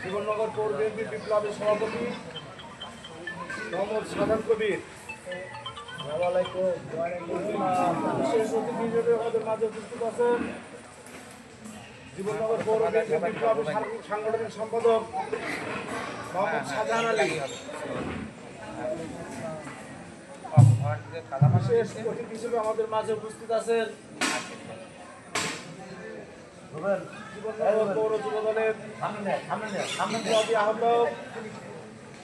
জীবননগর পৌর বিএনপি বিপ্লবী সভাপতি মোহাম্মদ সাদাত কবির, বিশেষ অতিথি হিসেবে আমাদের মাঝে উপস্থিত আছেন জীবননগর পৌর বিএনপি বিপ্লবী সাংগঠনিক সম্পাদক মোহাম্মদ শাহজাহান আলী। বিশেষ অতিথি হিসেবে আমাদের মাঝে উপস্থিত আছেন জীবননগর পৌর যুব দলের আহ্বায়ক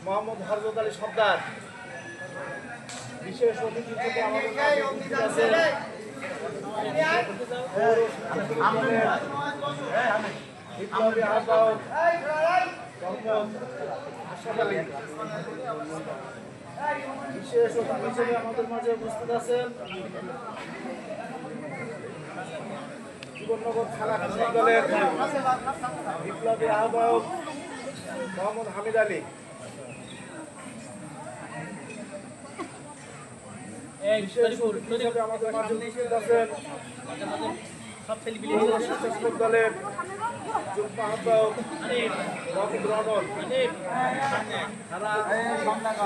মোহাম্মদ হরজত আলী সর্দার। বিশেষ অতিথি হিসেবে আমাদের মাঝে উপস্থিত আছেন বিপ্লবী আহ্বায়ক মোহাম্মদ আশরাফ আলী। বিশেষ অতিথি হিসেবে আমাদের মাঝে উপস্থিত আছেন জীবননগর থানা কৃষক দলের বিপ্লবী আহ্বায়ক মোহাম্মদ হামিদ আলী। বিশেষ অতিথি হিসেবে আমাদের মাঝে উপস্থিত আছেন স্বেচ্ছাসেবক দলের যুগ্ম আহ্বায়ক মোহাম্মদ রনন।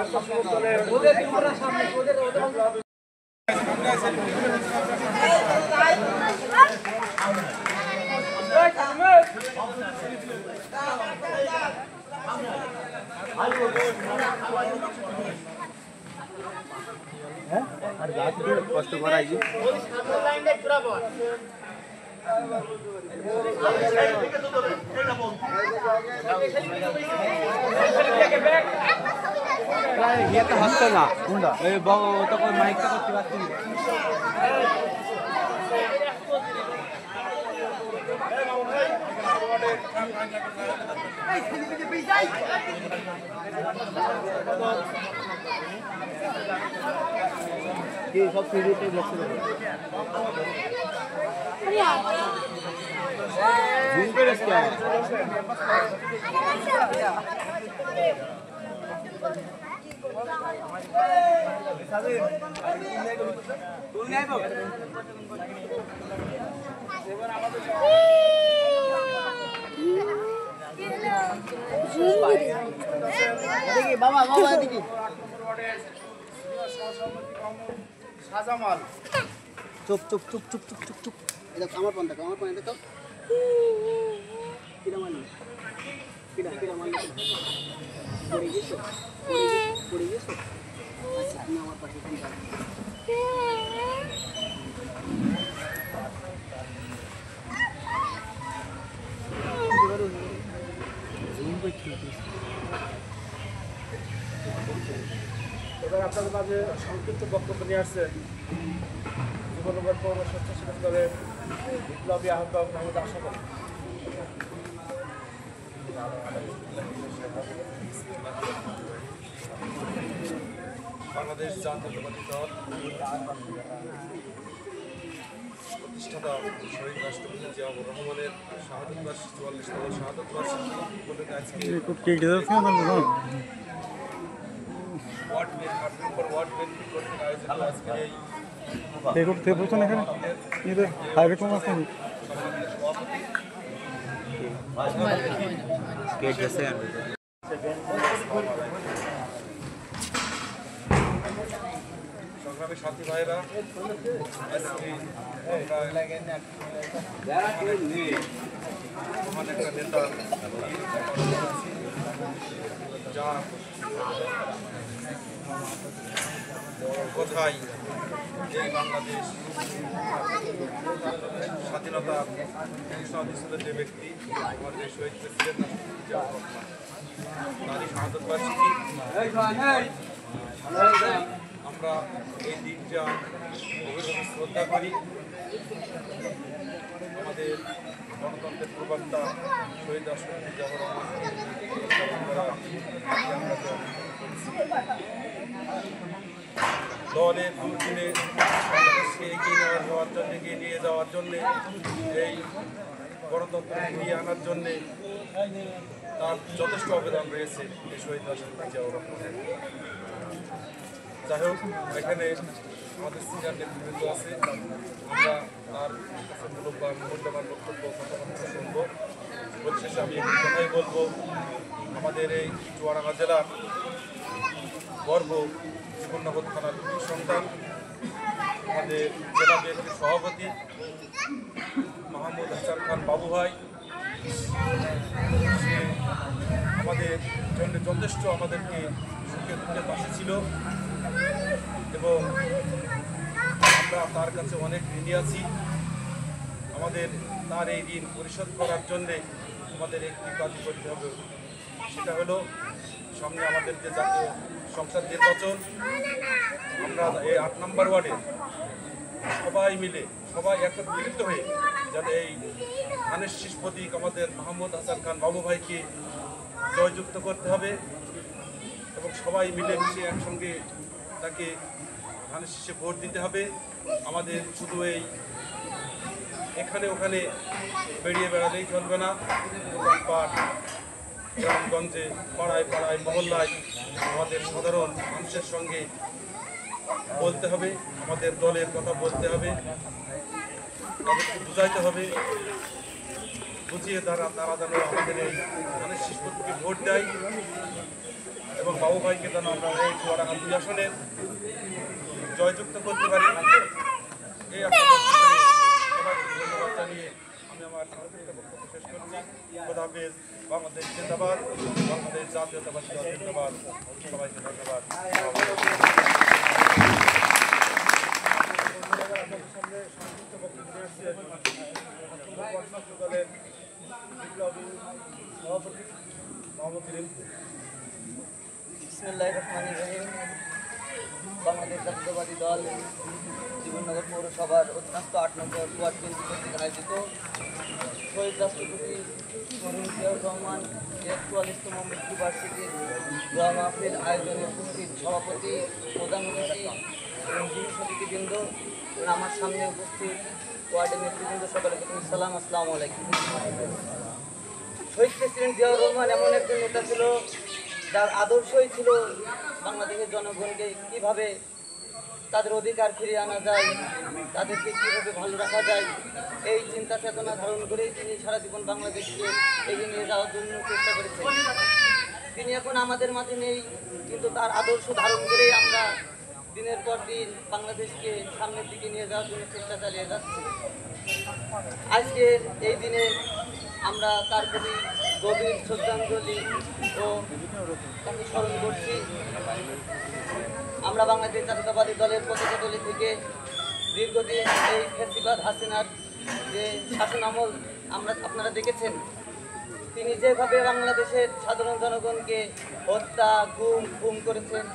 স্বেচ্ছাসেবক দলের কষ্ট করাই হচ্ছে না তখন মাইকটা করতে পারছি না। সব সিরিজে বসে বাবা বাবা দেখি শাহজামাল। চুপ চুপ চুপ চুপ চুপ চুপ চুপ আমার পান দেখো, আমার পান দেখো। কিরা মারলি কিরা কিরা মারলি পড়ে গেছো পড়ে গেছো। আচ্ছা আমি আমার পাশে এবার আপনাদের মাঝে সংক্ষিপ্ত বক্তব্য নিয়ে আসছেন জীবননগর পৌর স্বেচ্ছাসেবক দলের বিপ্লবী আহ্বায়ক মোহাম্মদ আশরাফ আলী। বাংলাদেশ জাতীয়তাবাদী দল প্রতিষ্ঠাতা শহীদ রাষ্ট্রপতি জিয়াউর রহমানের শাহাদত বার্ষিকী 44তম শাহাদত বার্ষিকী উপলক্ষে আজকে ওয়ার্ড বিএনপি কর্তৃক আয়োজিত আজকের সংগ্রামী সাথী ভাইরা, আমার একটা নেতা যা কথায় এই বাংলাদেশ স্বাধীনতা ঘোষণা দিয়েছিল যে ব্যক্তি আমাদের শহীদ প্রেসিডেন্ট জিয়াউর রহমান, তারই শাহাদত বার্ষিকী। আমরা এই দিনটা গভীরভাবে শ্রদ্ধা করি। আমাদের গণতন্ত্রের প্রবক্তা শহীদ রাষ্ট্রপতি জিয়াউর রহমানকে দলের দুর্দিনে বাংলাদেশকে এগিয়ে নিয়ে যাওয়ার জন্যে এই গণতন্ত্র ফিরিয়ে আনার জন্যে তার যথেষ্ট অবদান রয়েছে এই শহীদ রাষ্ট্রপতি জিয়াউর রহমানের। যাই হোক, এখানে আমাদের সিনিয়র নেতৃবৃন্দ আছে, আমরা তার কাছে মূল্যবান বক্তব্য কথাবার্তা শুনবো। পরিশেষে আমি একটি কথাই বলবো, আমাদের এই চুয়াডাঙ্গা জেলার গর্ব জীবননগর থানার সন্তান, আমাদের জেলা বিএনপির সভাপতি মাহমুদ হাসান খান বাবু ভাই, সে আমাদের জন্য যথেষ্ট আমাদেরকে সুখে দুঃখে পাশে ছিল এবং আমরা তার কাছে অনেক ঋণী আছি। আমাদের তার এই ঋণ পরিশোধ করার জন্যে আমাদের একটি কাজই করতে হবে, সেটা হলো সামনে আমাদের যে জাতীয় সংসদ নির্বাচন, আমরা এই ৮ নম্বর ওয়ার্ডে সবাই মিলে সবাই একত্রিত হয়ে যাতে এই ধানের শীষ প্রতীক আমাদের মাহমুদ হাসান খান বাবু ভাইকে জয়যুক্ত করতে হবে এবং সবাই মিলেমিশে একসঙ্গে তাকে ধানের শীষে ভোট দিতে হবে। আমাদের শুধু এই এখানে ওখানে বেরিয়ে বেড়ালেই চলবে না, দোকানপাট গ্রামগঞ্জে পাড়ায় পাড়ায় মহল্লায় আমাদের সাধারণ মানুষের সঙ্গে বলতে হবে, আমাদের দলের কথা বলতে হবে, তাদেরকে বুঝাইতে হবে, বুঝিয়ে তারা যেন আমাদের এই ধানের শীষ প্রতীকে ভোট দেয় এবং বাবু ভাইকে যেন আমরা এই চুয়াডাঙ্গা ২ আসনে জয়যুক্ত করতে পারি। এই সবাইকে ধন্যবাদ জানিয়ে আমি আমার সংক্ষিপ্ত বক্তব্য শেষ করছি। খোদা হাফেজ। বাংলাদেশ জিন্দাবাদ, বাংলাদেশ জাতীয়তাবাদী দল জিন্দাবাদ। সবাইকে ধন্যবাদ। আপনাদের সামনে সংক্ষিপ্ত বক্তব্য নিয়ে আসছেন দলের বিপ্লবী সভাপতি মোহাম্মদ রিঙ্কু। বিসমিল্লাহির রহমানির রহিম। বাংলাদেশ জাতীয়তাবাদী দল জীবননগর পৌরসভার অধীনস্থ ৮ নম্বর ওয়ার্ড বিএনপি কর্তৃক আয়োজিত শহীদ রাষ্ট্রপতি মরহুম জিয়াউর রহমান ৪১তম মৃত্যুবার্ষিকীর দোয়া মাহফিল আয়োজনে উপস্থিত সভাপতি, প্রধান অতিথি এবং যুব সমিতিবৃন্দ, আমার সামনে উপস্থিত ওয়ার্ডের নেতৃবৃন্দ, সকলে প্রথম সালাম, আসসালামু আলাইকুম। শহীদ প্রেসিডেন্ট জিয়াউর রহমান এমন একজন নেতা ছিল যার আদর্শই ছিল বাংলাদেশের জনগণকে কীভাবে তাদের অধিকার ফিরিয়ে আনা যায়, তাদেরকে কীভাবে ভালো রাখা যায়, এই চিন্তা চেতনা ধারণ করেই তিনি সারা জীবন বাংলাদেশকে এগিয়ে নিয়ে যাওয়ার জন্য চেষ্টা করেছেন। তিনি এখন আমাদের মাঝে নেই, কিন্তু তার আদর্শ ধারণ করেই আমরা দিনের পর দিন বাংলাদেশকে সামনের দিকে নিয়ে যাওয়ার জন্য চেষ্টা চালিয়ে যাচ্ছি। আজকে এই দিনে আমরা তার প্রতি গভীর শ্রদ্ধাঞ্জলি ও তাকে স্মরণ করছি। আমরা বাংলাদেশ জাতীয়তাবাদী দলের পতাকাতলী থেকে দীর্ঘদিন এই ফ্যাসিবাদ হাসিনার যে শাসন আমল আপনারা দেখেছেন, তিনি যেভাবে বাংলাদেশের সাধারণ জনগণকে হত্যা গুম করেছেন,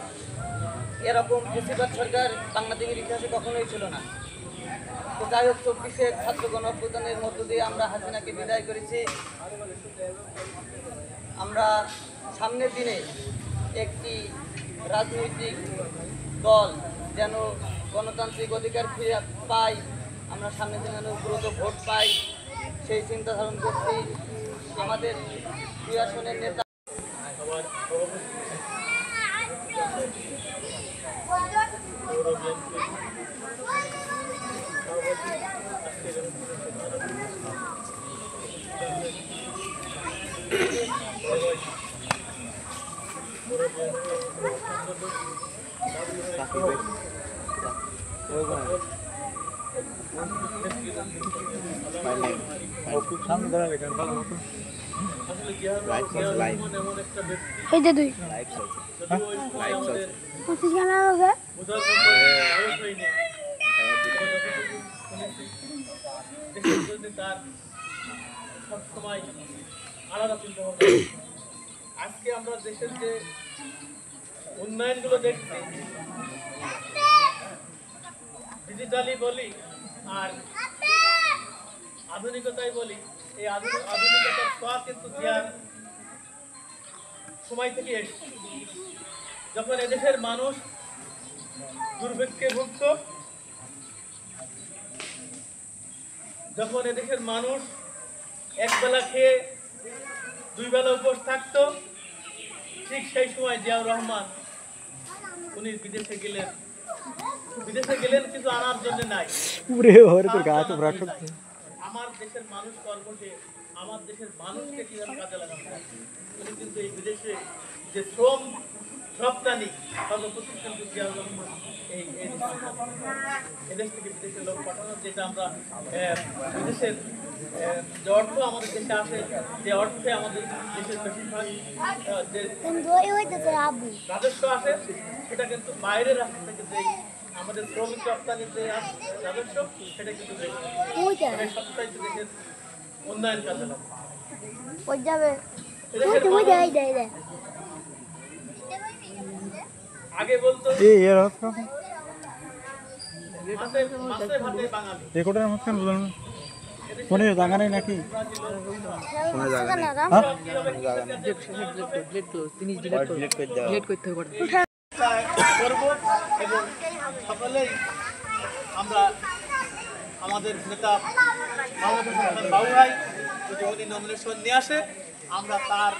এরকম ফ্যাসিবাদ সরকার বাংলাদেশের ইতিহাসে কখনোই ছিল না। তো যাই হোক, ২৪-এর ছাত্র গণঅভ্যুত্থানের মধ্য দিয়ে আমরা হাসিনাকে বিদায় করেছি। আমরা সামনের দিনে একটি রাজনৈতিক দল যেন গণতান্ত্রিক অধিকার ফিরে পাই, আমরা সামনের দিনে যেন দ্রুত ভোট পাই, সেই চিন্তা ধারণ করছি। আমাদের ২ আসনের নেতা দেশের যে উন্নয়নগুলো দেখছি, ডিজিটালি বলি আর আধুনিকতাই বলি, এই আধুনিকতার ছোঁয়া কিন্তু জিয়ার সময় থেকে এসছে। যখন এদেশের মানুষ দুর্ভিক্ষে ভুগত, যখন এদেশের মানুষ একবেলা খেয়ে দুই বেলা উপোস থাকতো, ঠিক সেই সময় জিয়াউর রহমান উনি বিদেশে গেলেন কিছু আনার জন্য নাই। আমার দেশের মানুষ কর্মসে আমার দেশের মানুষকে কিভাবে কাজে লাগানো যায়, উনি কিন্তু এই বিদেশে যে শ্রম রপ্তানি সর্বপ্রথম কিন্তু জিয়াউর রহমান এদেশ থেকে বিদেশে লোক পাঠানো, যেটা আমরা বিদেশের যে অর্থ আমাদের দেশে আসে, যে অর্থে আমাদের দেশের বেশিরভাগ যে রাজস্ব আসে, সেটা কিন্তু বাইরের রাষ্ট্র থেকে যে আমাদের শ্রমিক রপ্তানির যে রাজস্ব, সেটা কিন্তু সবটাই দেশের উন্নয়ন কাজে লাগে। আগে বলতো ফোনে জায়গা নেই নাকি? করব এবং সকলেই আমরা আমাদের নেতা বাবু ভাই যদি উনি নমিনেশন নিয়ে আসে, আমরা তার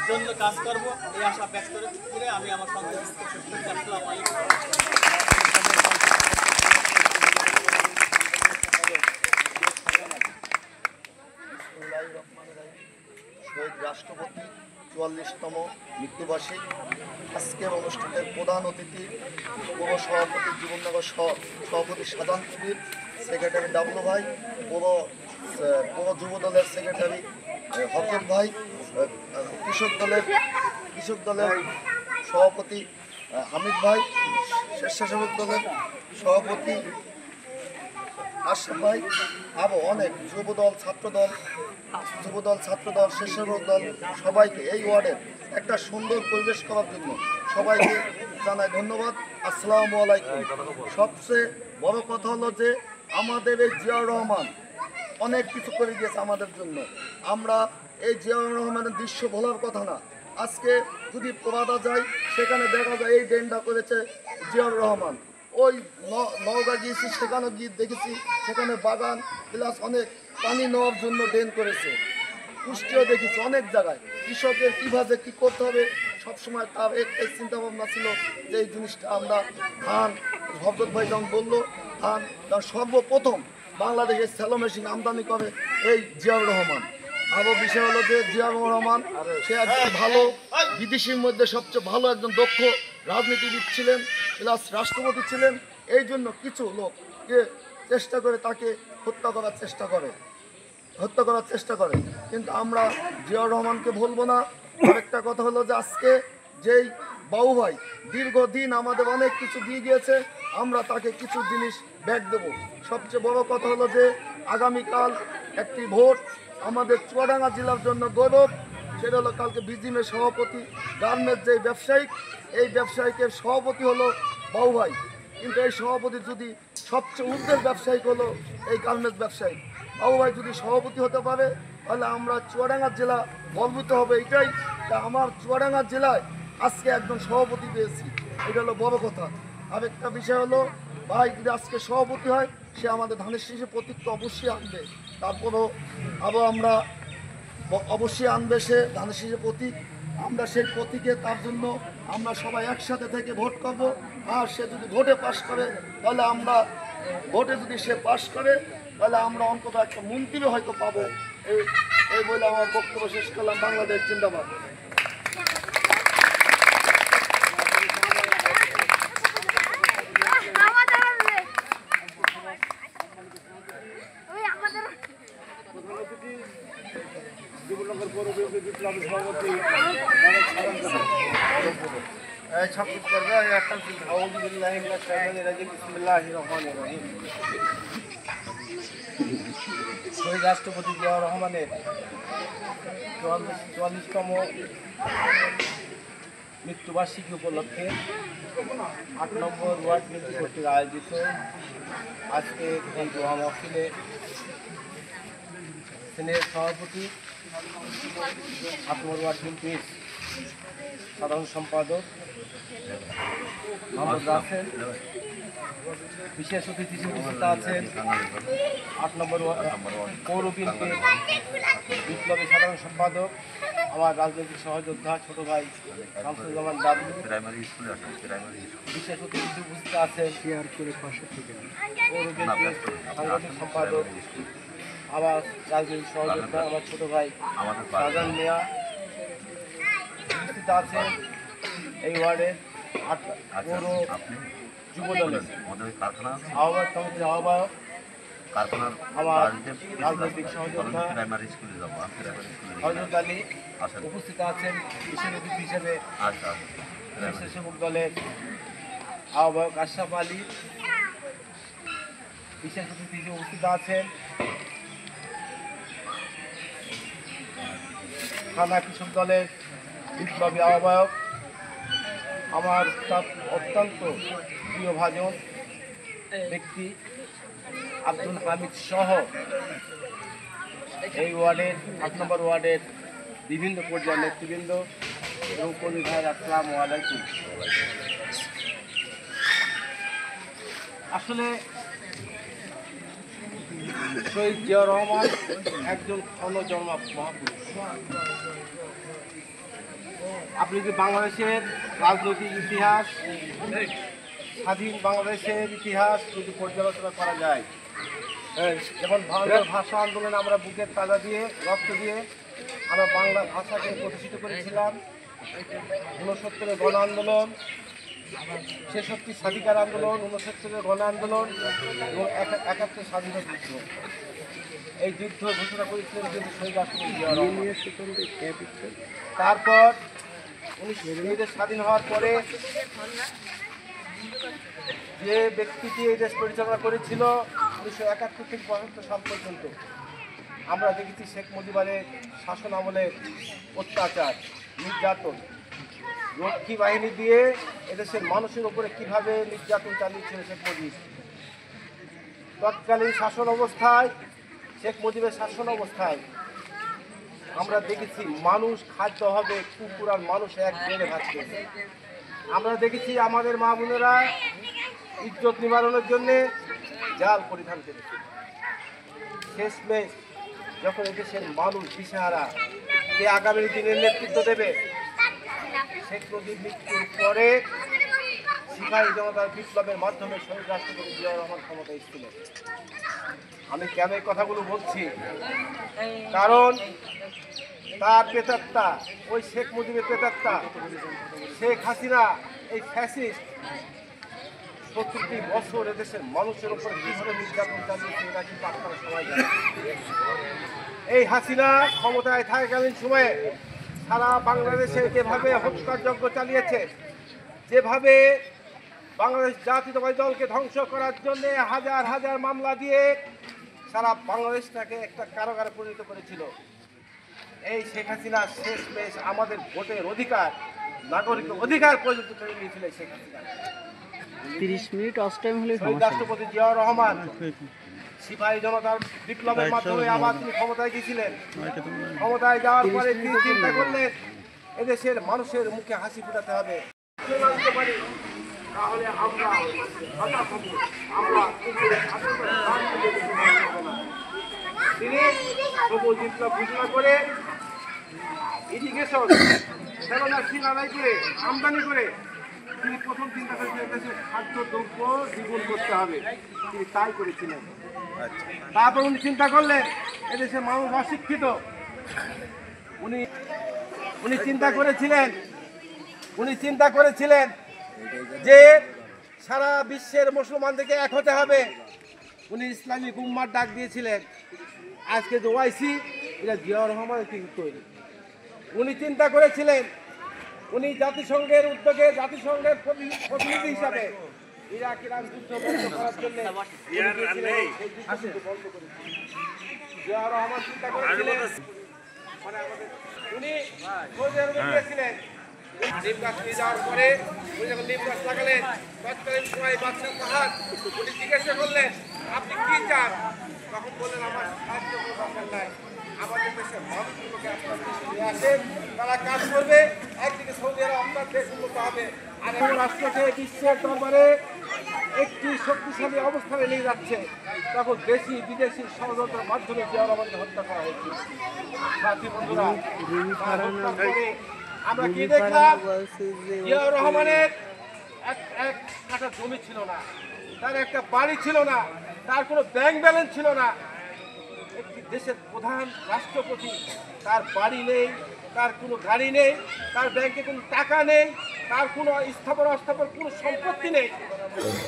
জন্য কাজ করব এই আশা ব্যক্ত করে আমি আমার সঙ্গে আসসালামু আলাইকুম। শহীদ রাষ্ট্রপতি ৪৪তম মৃত্যুবার্ষিক আজকের অনুষ্ঠানের প্রধান অতিথি পৌর সভাপতি জীবননগর সভাপতি সাধারণ কবির, সেক্রেটারি ডাবলু ভাই, পৌর যুব দলের সেক্রেটারি হকের ভাই, কৃষক দলের সভাপতি হামিদ ভাই, স্বেচ্ছাসেবক দলের সভাপতি আশরাফ ভাই, আরও অনেক যুবদল ছাত্রদল স্বেচ্ছাসেবক দল, সবাইকে এই ওয়ার্ডের একটা সুন্দর পরিবেশ করার জন্য সবাইকে জানাই ধন্যবাদ। আসসালামু আলাইকুম। সবচেয়ে বড় কথা হলো যে আমাদের এই জিয়াউর রহমান অনেক কিছু করে গিয়েছে আমাদের জন্য। আমরা এই জিয়াউর রহমানের দৃশ্য ভোলার কথা না। আজকে যদি পোড়াদা যায়, সেখানে দেখা যায় এই ড্রেনটা করেছে জিয়াউর রহমান। ওই নওগাঁ গিয়েছি, সেখানে গিয়ে দেখেছি সেখানে বাগান প্লাস অনেক পানি নেওয়ার জন্য ড্রেন করেছে। কুষ্টিও দেখেছি অনেক জায়গায়। কৃষকের কীভাবে কী করতে হবে সবসময় তার একটাই চিন্তাভাবনা ছিল যে এই জিনিসটা আমরা ধান, হজরত ভাই যখন বললো ধান, তার সর্বপ্রথম বাংলাদেশের স্যালো মেশিন আমদানি করে এই জিয়াউর রহমান। আরও বিষয় হলো যে জিয়াউর রহমান সে একজন ভালো, বিদেশির মধ্যে সবচেয়ে ভালো একজন দক্ষ রাজনীতিবিদ ছিলেন, প্লাস রাষ্ট্রপতি ছিলেন। এই জন্য কিছু লোককে চেষ্টা করে তাকে হত্যা করার চেষ্টা করে, কিন্তু আমরা জিয়াউর রহমানকে বলবো না। আরেকটা কথা হলো যে আজকে যেই বাবু ভাই দীর্ঘদিন আমাদের অনেক কিছু দিয়ে গিয়েছে, আমরা তাকে কিছু জিনিস ব্যাক দেবো। সবচেয়ে বড় কথা হলো যে আগামীকাল একটি ভোট আমাদের চুয়াডাঙ্গা জেলার জন্য গৌরব। সেটা হলো কালকে বিজিএমের সভাপতি গার্মেন্টস যে ব্যবসায়িক, এই ব্যবসায়িকের সভাপতি হলো বাবু ভাই, কিন্তু এই সভাপতি যদি সবচেয়ে ঊর্ধ্বের ব্যবসায়িক হলো এই গার্মেন্টস ব্যবসায়ী। বাবু ভাই যদি সভাপতি হতে পারে তাহলে আমরা চুয়াডাঙ্গা জেলা গর্বিত হবে। এটাই আমার চুয়াডাঙ্গা জেলায় আজকে একজন সভাপতি পেয়েছি, এটা হলো বড় কথা। আরেকটা বিষয় হলো ভাই যদি আজকে সভাপতি হয়, সে আমাদের ধানের শীষে প্রতীক তো অবশ্যই আনবে, তারপরও আবার আমরা অবশ্যই আনবে সে ধানের শীষে প্রতীক। আমরা সেই প্রতীকে তার জন্য আমরা সবাই একসাথে থেকে ভোট করব। আর সে যদি ভোটে পাশ করে তাহলে আমরা তাহলে আমরা অন্তত একটা মন্ত্রী হয়তো পাবো। এই বলে আমার বক্তব্য শেষ করলাম। বাংলাদেশ জিন্দাবাদ। জীবননগর পৌর বিপ্লবী সভাপতি শহীদ রাষ্ট্রপতি জিয়াউর রহমানের 44তম মৃত্যুবার্ষিকী উপলক্ষে 8 নম্বর ওয়ার্ড বিএনপি কর্তৃক আয়োজিত আজকে এই দোয়া মাহফিলে সিনিয়র সভাপতি 8 নম্বর ওয়ার্ড বিএনপির সাধারণ সম্পাদক মোহাম্মদ রাসেল, বিশেষ অতিথি হিসেবে উপস্থিত আছেন 8 নম্বর পৌর বিএনপির বিপ্লবী সাধারণ সম্পাদক আমার রাজনৈতিক সহযোদ্ধা ছোট ভাই শামসুজ্জামান বাবু। বিশেষ অতিথি হিসেবে উপস্থিত আছেন পৌর বিএনপির সাংগঠনিক সম্পাদক আমার রাজনৈতিক সহযোদ্ধা আমার ছোট ভাই শাহজাহান মিয়া। উপস্থিত আছেন এই ওয়ার্ডের পৌর যুব দলের আহ্বায়ক কমিটির আহ্বায়ক আমার রাজনৈতিক সহযোদ্ধা হযরত আলী। উপস্থিত আছেন বিশেষ অতিথি হিসেবে স্বেচ্ছাসেবক দলের আহ্বায়ক আশরাফ আলী। বিশেষ অতিথি হিসেবে উপস্থিত আছেন থানা কৃষক দলের বিপ্লবী আহ্বায়ক আমার অত্যন্ত প্রিয় ভাজন ব্যক্তি আব্দুল হামিদ সহ এই ওয়ার্ডের 8 নম্বর ওয়ার্ডের বিভিন্ন পর্যায়ের নেতৃবৃন্দ এবং কর্মী ভাই, আসসালামু আলাইকুম। আসলে শহীদ জিয়াউর রহমান একজন ক্ষণজন্মা মহাপুরুষ। আপনি যদি বাংলাদেশের রাজনৈতিক ইতিহাস, স্বাধীন বাংলাদেশের ইতিহাস যদি পর্যালোচনা করা যায়, যেমন বাংলা ভাষা আন্দোলনে আমরা বুকের তাজা দিয়ে রক্ত দিয়ে আমরা বাংলা ভাষাকে প্রতিষ্ঠিত করেছিলাম। 69-এর গণ আন্দোলন, 66 স্বাধিকার আন্দোলন, 69-এর গণ আন্দোলন এবং 71 স্বাধীনতা যুদ্ধ। এই যুদ্ধ ঘোষণা করেছিলেন কিন্তু শহীদ রাষ্ট্রপতি জিয়াউর রহমান। তারপর 19 স্বাধীন হওয়ার পরে যে ব্যক্তিটি এই দেশ পরিচালনা করেছিল 1971 থেকে 75 সাল পর্যন্ত আমরা দেখেছি শেখ মুজিবের শাসন আমলের অত্যাচার, নির্যাতন, রক্ষী বাহিনী দিয়ে এদেশের মানুষের উপরে কিভাবে নির্যাতন চালিয়েছিল শেখ মুজিব। তৎকালীন শাসন অবস্থায়, শেখ মুজিবের শাসন অবস্থায় আমরা দেখেছি মানুষ খাদ্য হবে কুকুর আর মানুষ এক বেড়ে ভাবছে। আমরা দেখেছি আমাদের মা বোনেরা ইজ্জত নিবারণের জন্যে জাল পরিধান করেছে। শেষমেশ যখন এদেশের মানুষ দিশেহারা, যে আগামী দিনের নেতৃত্ব দেবে, শেখ মুজিব মৃত্যুর পরে সিপাহী জনতার বিপ্লবের মাধ্যমে শহীদ রাষ্ট্রপতি জিয়াউর রহমান ক্ষমতায় ছিলেন। আমি কেন এই কথাগুলো বলছি? কারণ তার প্রেতাত্মা, ওই শেখ মুজিবের প্রেতাত্মা শেখ হাসিনা, এই ফ্যাসিস্ট 70টি বছর এদেশের মানুষের উপর কিভাবে নির্যাতন চালিয়েছে এটা কিন্তু আপনারা সবাই জানেন। এই হাসিনা ক্ষমতায় থাকাকালীন সময়ে সারা বাংলাদেশে যেভাবে হত্যাযজ্ঞ চালিয়েছে, যেভাবে বাংলাদেশ জাতীয়তাবাদী দলকে ধ্বংস করার জন্য হাজার হাজার মামলা দিয়ে সারা বাংলাদেশটাকে একটা কারাগারে পরিণত করেছিল, এই শেখ হাসিনা শেষমেশ আমাদের ভোটের অধিকার, নাগরিক অধিকার পর্যন্ত করে নিয়েছিল Sheikh Hasina. 30 minute of time হলে শহীদ রাষ্ট্রপতি জিয়াউর রহমান সিপাহী জনতার বিপ্লবের মাধ্যমে আবার তিনি ক্ষমতায় গিয়েছিলেন। ক্ষমতায় যাওয়ার পরে তিনি চিন্তা করলেন এদেশের মানুষের মুখে হাসি ফুটাতে হবে, তাহলে আমরা হতাশ হব, আমরা তিনি সবুজ বিপ্লব ঘোষণা করে ইরিগেশন সেলুলার সিল আদায় করে আমদানি করে তিনি প্রথম চিন্তা করেছিলেন দেশের খাদ্যদ্রব্য দ্বিগুণ করতে হবে। তিনি তাই করেছিলেন। তারপর উনি চিন্তা করলেন এদেশের মানুষ অশিক্ষিত। উনি চিন্তা করেছিলেন যে সারা বিশ্বের মুসলমানদেরকে এক হতে হবে। উনি ইসলামিক উম্মার ডাক দিয়েছিলেন। আজকে যে ওআইসি, এটা জিয়াউর রহমানের কিন্তু তৈরি। উনি চিন্তা করেছিলেন, উনি জাতিসংঘের উদ্যোগে জাতিসংঘের প্রতিনিধি হিসাবে ইরাক ইরান যুদ্ধ বন্ধ করার জন্য জিয়াউর রহমান চিন্তা করেছিলেন, উনি সৌদি আরবে গিয়েছিলেন নিম গাছ নিয়ে যাওয়ার পরে উনি যখন নিম গাছ লাগালেন তৎকালীন সময় বাদশাহ পাহাড় উনি জিজ্ঞাসা করলেন আপনি কি চান? তখন বললেন আমার সাহায্য কোনো দরকার নাই, আমাদের দেশের মানুষগুলোকে আপনার দেশে নিয়ে আসেন, তারা কাজ করবে, একদিকে সৌদি আরব আপনার দেশ উন্নত হবে আর এখন রাষ্ট্রকে বিশ্বের দরবারে একটি শক্তিশালী অবস্থানে নিয়ে যাচ্ছে। তখন দেশি বিদেশি ষড়যন্ত্রের মাধ্যমে জিয়াউর রহমানকে হত্যা করা হয়েছিল। সাথী বন্ধুরা, তার হত্যার পরে আমরা কি দেখলাম? জিয়াউর রহমানের এক কাঠা জমি ছিল না, তার একটা বাড়ি ছিল না, তার কোনো ব্যাংক ব্যালেন্স ছিল না। একটি দেশের প্রধান রাষ্ট্রপতি, তার বাড়ি নেই, তার কোনো গাড়ি নেই, তার ব্যাংকে কোনো টাকা নেই, তার কোনো স্থাপন কোনো সম্পত্তি নেই।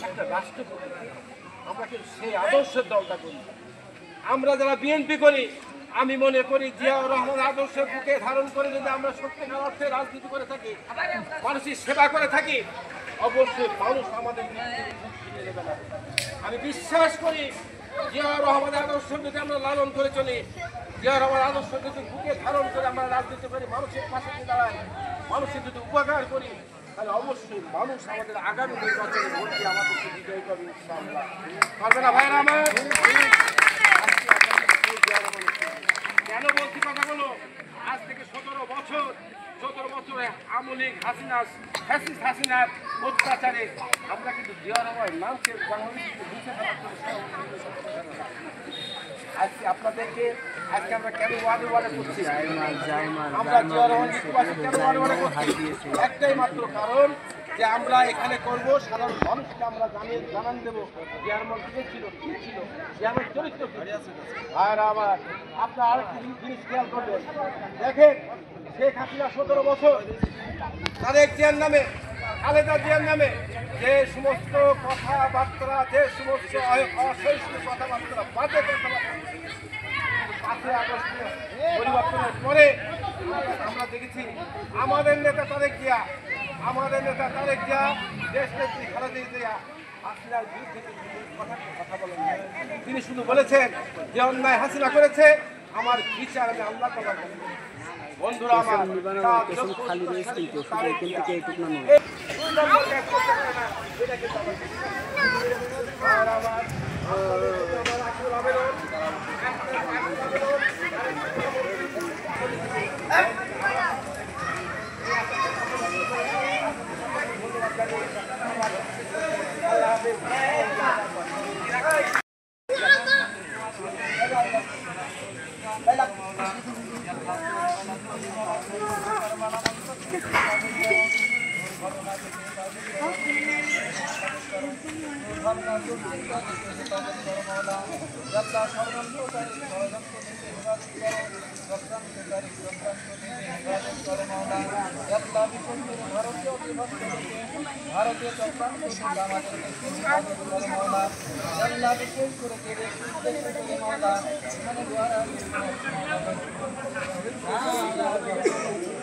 একটা রাষ্ট্রপতি, আমরা কিন্তু সেই আদর্শের দলটা করি। আমরা যারা বিএনপি করি, আমি মনে করি জিয়াউর রহমান আদর্শের বুকে ধারণ করে যদি আমরা সত্যিকার অর্থে রাজনীতি করে থাকি, মানুষের সেবা করে থাকি, অবশ্যই মানুষ আমাদের নেবে না। আমি বিশ্বাস করি জিয়াউর রহমানের আদর্শ যদি আমরা লালন করে চলি, জিয়াউর রহমান আদর্শ যদি বুকে ধারণ করে আমরা রাজনীতি করি, মানুষের পাশে দাঁড়াই, মানুষের যদি উপকার করি, তাহলে অবশ্যই মানুষ আমাদের আগামী নির্বাচনে ভোট দিয়ে আমাদেরকে বিজয়ী করবে ইনশাআল্লাহ। পারবে না ভাইরা আমার? কেন বলছি কথাগুলো? আজ থেকে 17 বছরে আমলিক হাসিনার অত্যাচারে আমরা কিন্তু জিয়াউর রহমানের নামকে বাংলাদেশকে মুছে ফেলার জন্য আজকে আপনাদেরকে আজকে আমরা কেন ওয়াদে করছি, আমরা জিয়াউর রহমানকে কেন ওয়াদে করছি? একটাই মাত্র কারণ যে আমরা এখানে করব, সাধারণ মানুষকে আমরা জানান দেবো জিয়াউর রহমান কে ছিল, কি ছিল, জিয়াউর চরিত্র কি। আর আবার আপনার আরেকটি জিনিস খেয়াল করবেন, দেখেন শেখ হাসিনা 17 বছর তারেক জিয়ার নামে, খালেদা জিয়ার নামে যে সমস্ত কথাবার্তা, যে সমস্ত অসহিষ্ণু কথাবার্তা, বাজে কথাবার্তা 5 আগস্টে পরিবর্তনের পরে আমরা দেখেছি আমাদের নেতা তারেক জিয়া দেশ নেত্রী খালেদা জিয়া হাসিনার বিরুদ্ধে কথা বলেন। তিনি শুধু বলেছেন যে অন্যায় হাসিনা করেছে, আমার বিচার আমি আল্লাহ তাআলা করব। বন্ধুরা আমার, খালি রয়েছে কিন্তু শুধু এখান থেকে এইটুকু না ভারতীয় চক্রান্ত বিশেষ করে এখানে